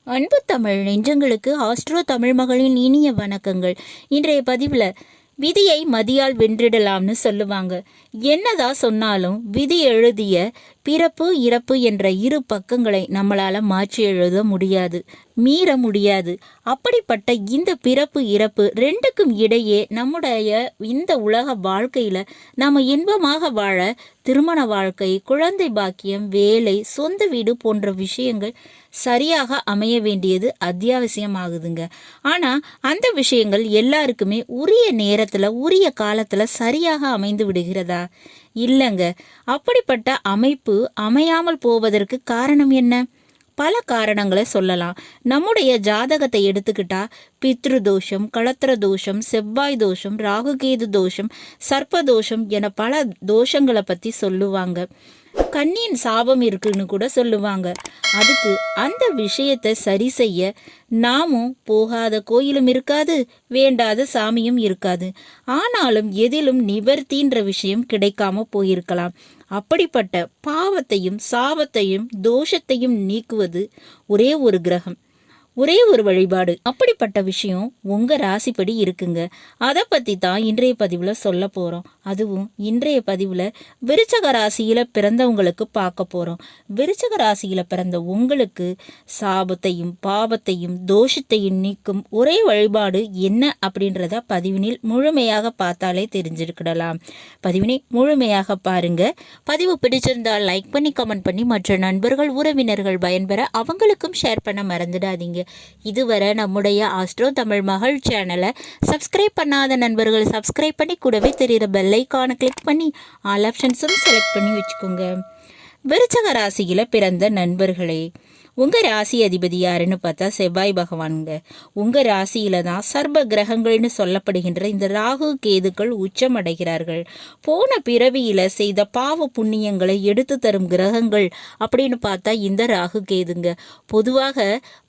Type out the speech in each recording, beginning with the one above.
அன்பு தமிழ் நெஞ்சங்களுக்கு ஆஸ்ட்ரோ தமிழ் மகளின் இனிய வணக்கங்கள். இன்றைய பதிவில் விதியை மதியால் வென்றிடலாம்னு சொல்லுவாங்க. என்னதான் சொன்னாலும் விதி எழுதிய பிறப்பு இறப்பு என்ற இரு பக்கங்களை நம்மளால மாற்றி எழுத முடியாது, மீற முடியாது. அப்படிப்பட்ட இந்த பிறப்பு இறப்பு ரெண்டுக்கும் இடையே நம்முடைய இந்த உலக வாழ்க்கையில நாம இன்பமாக வாழ திருமண வாழ்க்கை, குழந்தை பாக்கியம், வேலை, சொந்த வீடு போன்ற விஷயங்கள் சரியாக அமைய வேண்டியது அத்தியாவசியமாகுதுங்க. ஆனா அந்த விஷயங்கள் எல்லாருக்குமே உரிய நேரத்துல உரிய காலத்துல சரியாக அமைந்து விடுகிறதா? இல்லைங்க. அப்படிப்பட்ட அமைப்பு அமையாமல் போவதற்கு காரணம் என்ன? பல காரணங்களை சொல்லலாம். நம்முடைய ஜாதகத்தை எடுத்துக்கிட்டா பித்ரு தோஷம், களத்திர தோஷம், செவ்வாய் தோஷம், ராகுகேது தோஷம், சர்ப்ப தோஷம் என பல தோஷங்களை பற்றி சொல்லுவாங்க. கண்ணியின் சாபம் இருக்குன்னு கூட சொல்லுவாங்க. அதுக்கு அந்த விஷயத்தை சரி செய்ய நாமும் போகாத கோயிலும் இருக்காது, வேண்டாத சாமியும் இருக்காது. ஆனாலும் எதிலும் நிவர்த்தின்ற விஷயம் கிடைக்காம போயிருக்கலாம். அப்படிப்பட்ட பாவத்தையும் சாபத்தையும் தோஷத்தையும் நீக்குவது ஒரே ஒரு கிரகம், ஒரே ஒரு வழிபாடு. அப்படிப்பட்ட விஷயம் உங்க ராசிப்படி இருக்குங்க. அதை பத்தி தான் இன்றைய பதிவுல சொல்ல போறோம். அதுவும் இன்றைய பதிவுல விருச்சக ராசியில பிறந்தவங்களுக்கு பார்க்க போறோம். விருச்சக ராசியில பிறந்த உங்களுக்கு சாபத்தையும் பாவத்தையும் தோஷத்தையும் நீக்கும் ஒரே வழிபாடு என்ன அப்படின்றத பதிவினில் முழுமையாக பார்த்தாலே தெரிஞ்சிருக்கிடலாம். பதிவினை முழுமையாக பாருங்க. பதிவு பிடிச்சிருந்தால் லைக் பண்ணி கமெண்ட் பண்ணி மற்ற நண்பர்கள் உறவினர்கள் பயன்பெற அவங்களுக்கும் ஷேர் பண்ண மறந்துடாதீங்க. இதுவரை நம்முடைய ஆஸ்ட்ரோ தமிழ் மகள் சேனலை சப்ஸ்கிரைப் பண்ணாத நண்பர்கள் சப்ஸ்கிரைப் பண்ணி கூடவே தெரிகிற பெல் ஐகானை கிளிக் பண்ணி ஆல் ஆப்ஷன்ஸும் செலக்ட் பண்ணி வச்சுக்கோங்க. விருச்சக ராசியில பிறந்த நண்பர்களே, உங்க ராசி அதிபதி யாருன்னு பார்த்தா செவ்வாய் பகவானுங்க. உங்க ராசியில தான் சர்வ கிரகங்கள்னு சொல்லப்படுகின்ற இந்த ராகு கேதுக்கள் உச்சம் அடைகிறார்கள். போன பிறவியில செய்த பாவ புண்ணியங்களை எடுத்து தரும் கிரகங்கள் அப்படின்னு பார்த்தா இந்த ராகு கேதுங்க. பொதுவாக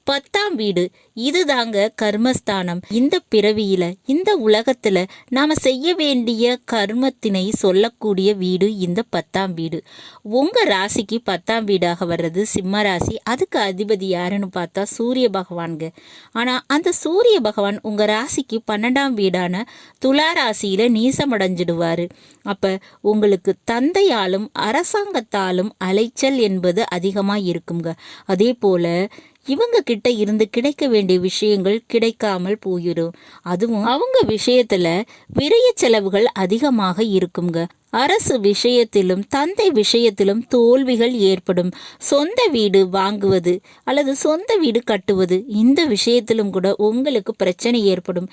10ஆம் வீடு இதுதாங்க கர்மஸ்தானம். இந்த பிறவியில இந்த உலகத்துல நாம செய்ய வேண்டிய கர்மத்தினை சொல்லக்கூடிய வீடு இந்த 10ஆம் வீடு. உங்க ராசிக்கு 10ஆம் வீடாக வர்றது சிம்ம ராசி. அதுக்கு அதிபதி யாருன்னு பார்த்தா சூரிய பகவான்க. ஆனா அந்த சூரிய பகவான் உங்க ராசிக்கு 12ஆம் வீடான துலா ராசியில நீசமடைஞ்சிடுவாரு. அப்ப உங்களுக்கு தந்தையாலும் அரசாங்கத்தாலும் அலைச்சல் என்பது அதிகமா இருக்குங்க. அதே போல இவங்க கிட்ட இருந்து கிடைக்க வேண்டிய விஷயங்கள் கிடைக்காமல் போயிடும். அதுவும் அவங்க விஷயத்துல விரைய செலவுகள் அதிகமாக இருக்குங்க. அரசு விஷயத்திலும் தந்தை விஷயத்திலும் தோல்விகள் ஏற்படும். சொந்த வீடு வாங்குவது அல்லது சொந்த வீடு கட்டுவது இந்த விஷயத்திலும் கூட உங்களுக்கு பிரச்சனை ஏற்படும்.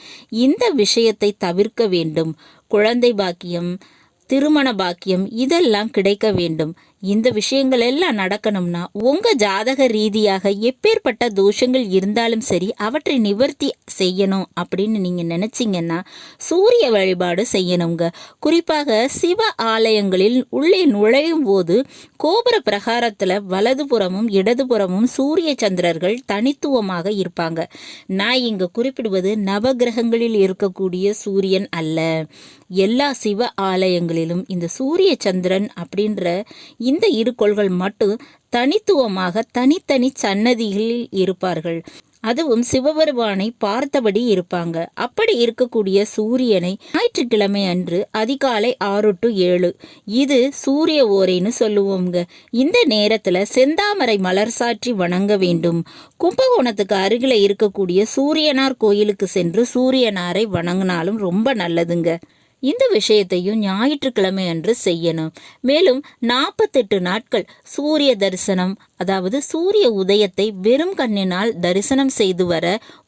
இந்த விஷயத்தை தவிர்க்க வேண்டும். குழந்தை பாக்கியம், திருமண பாக்கியம் இதெல்லாம் கிடைக்க வேண்டும். இந்த விஷயங்கள் எல்லாம் நடக்கணும்னா உங்க ஜாதக ரீதியாக எப்பேற்பட்ட தோஷங்கள் இருந்தாலும் சரி அவற்றை நிவர்த்தி செய்யணும் அப்படின்னு நீங்க நினைச்சீங்கன்னா சூரிய வழிபாடு செய்யணுங்க. குறிப்பாக சிவ ஆலயங்களில் உள்ளே நுழையும் போது கோபுர பிரகாரத்துல வலதுபுறமும் இடதுபுறமும் சூரிய சந்திரர்கள் தனித்துவமாக இருப்பாங்க. நான் இங்க குறிப்பிடுவது நவகிரகங்களில் இருக்கக்கூடிய சூரியன் அல்ல. எல்லா சிவ ஆலயங்களிலும் இந்த சூரிய சந்திரன் அப்படின்ற இந்த இரு கோள்கள் மட்டும் தனித்துவமாக தனித்தனி சன்னதிகளில் இருப்பார்கள். அதுவும் சிவபெருமானை பார்த்தபடி இருப்பாங்க. அப்படி இருக்கக்கூடிய சூரியனை ஞாயிற்றுக்கிழமை அன்று அதிகாலை 6 to 7 இது சூரிய ஓரைன்னு சொல்லுவோங்க. இந்த நேரத்துல செந்தாமரை மலர் சாற்றி வணங்க வேண்டும். கும்பகோணத்துக்கு அருகில இருக்கக்கூடிய சூரியனார் கோயிலுக்கு சென்று சூரியனாரை வணங்கினாலும் ரொம்ப நல்லதுங்க. இந்த விஷயத்தையும் ஞாயிற்றுக்கிழமை அன்று செய்யணும். மேலும் 48 நாட்கள் சூரிய தரிசனம், அதாவது சூரிய உதயத்தை வெறும் கண்ணினால் தரிசனம் செய்து வர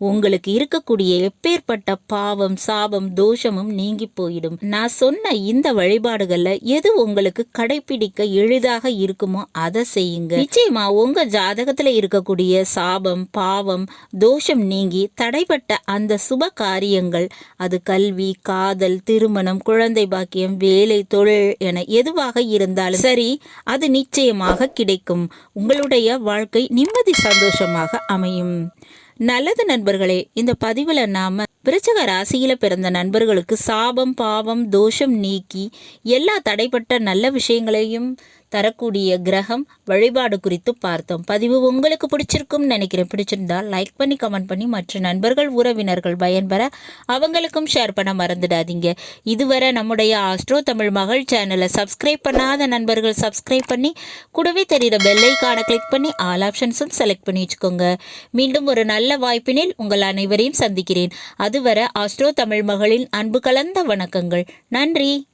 உங்களுக்கு இருக்கக்கூடிய எப்பேற்பட்ட பாவம் சாபம் தோஷமும் நீங்கி போயிடும். நான் சொன்ன இந்த வழிபாடுகள்ல எது உங்களுக்கு கடைபிடிக்க எளிதாக இருக்குமோ அதை செய்யுங்க. நிச்சயமா உங்க ஜாதகத்துல இருக்கக்கூடிய சாபம் பாவம் தோஷம் நீங்கி தடைப்பட்ட அந்த சுப காரியங்கள், அது கல்வி, காதல், திருமணம், குழந்தை பாக்கியம், வேலை, தொழில் என எதுவாக இருந்தாலும் சரி அது நிச்சயமாக கிடைக்கும். உங்களுடைய வாழ்க்கை நிம்மதி சந்தோஷமாக அமையும். நல்லது நண்பர்களே, இந்த பதிவில் நாம விருச்சக ராசியில பிறந்த நண்பர்களுக்கு சாபம் பாவம் தோஷம் நீக்கி எல்லா தடைப்பட்ட நல்ல விஷயங்களையும் தரக்கூடிய கிரகம் வழிபாடு குறித்து பார்த்தோம். பதிவு உங்களுக்கு பிடிச்சிருக்கும்னு நினைக்கிறேன். பிடிச்சிருந்தா லைக் பண்ணி கமெண்ட் பண்ணி மற்ற நண்பர்கள் உறவினர்கள் பயன்பெற அவங்களுக்கும் ஷேர் பண்ண மறந்துடாதீங்க. இதுவரை நம்முடைய ஆஸ்ட்ரோ தமிழ் மகள் சேனலை சப்ஸ்கிரைப் பண்ணாத நண்பர்கள் சப்ஸ்கிரைப் பண்ணி கூடவே தெரிகிற பெல் ஐகானை கிளிக் பண்ணி ஆல் ஆப்ஷன்ஸும் செலக்ட் பண்ணி வச்சுக்கோங்க. மீண்டும் ஒரு நல்ல வாய்ப்பினில் உங்கள் அனைவரையும் சந்திக்கிறேன். அதுவரை ஆஸ்ட்ரோ தமிழ் மகளின் அன்பு கலந்த வணக்கங்கள். நன்றி.